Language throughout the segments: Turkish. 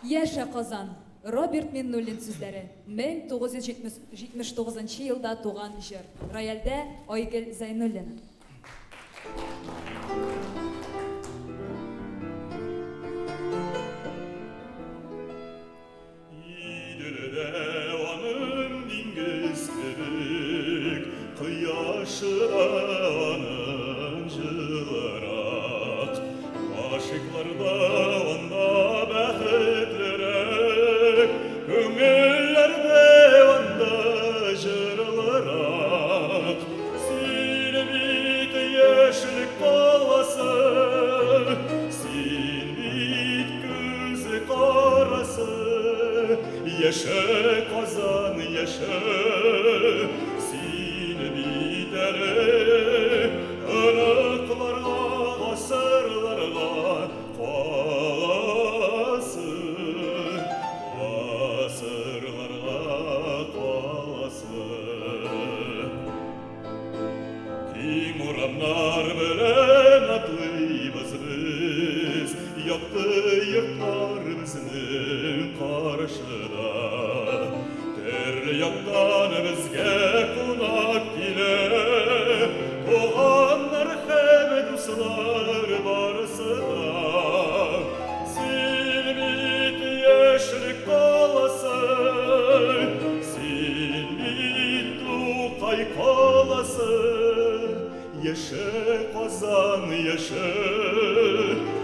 Яша Қазан, Роберт Миннуллин сүзләре. 1979 елда туган җыр. Рояльдә Айгөл Зайнуллина. Kıyaşıranın jılarat, aşıklarda onda bəhətlərək, köngüllerde onda jırlarat. Silbit yeşlik qalası, silbit gözü qarası, yaşa Kazan yaşa. Anıtlarga, asırlarga kalasın, asırlarga kalasın. Kim uğramlar bilen atlayımız biz, yaktı yurtlar bizning karşıda. Teryandan bizge konak ile, Oğanlar hem dostlar barısıda. Silbit yeşlik kalası, silbit tukay kalası. Yaşa Kazan yaşa,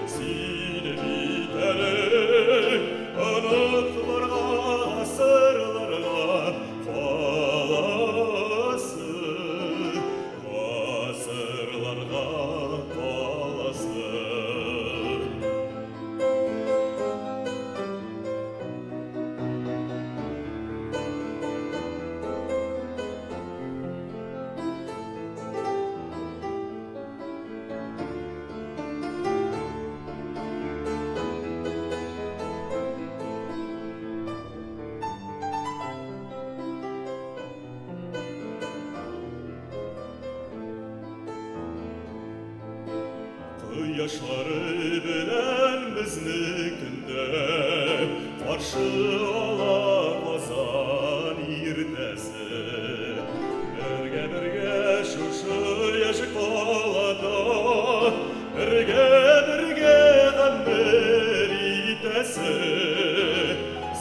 silbit ele, anıtlarga, asırlarga kalasın. Asırlarga kalasın. Yaşları bilen biznikinde, karşı ola Kazan irtesi. Birge şuşu yaşık olada, birge gamber itesi.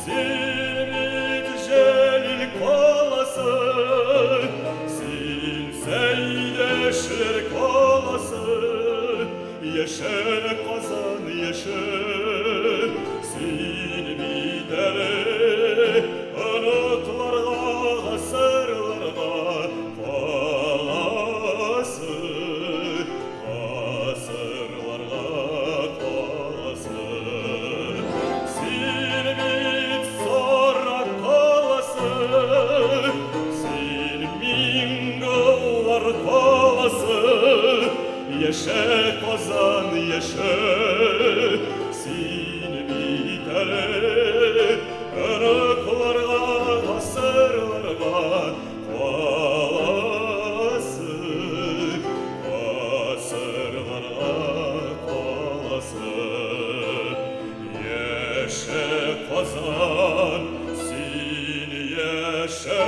Silbit jelil kolası, silseyleşler kolası. Yaşa Kazan yaşa, silbit ele, anıtlarga, asırlarga kalasın, asırlarga kalasın. Silbit sonra kalasın, silmingollar kalasın. Yaşa Kazan yaşa, silbit ele, anıtlarga, asırlarga kalasın, asırlarga kalasın. Yaşa Kazan, sil yaşa.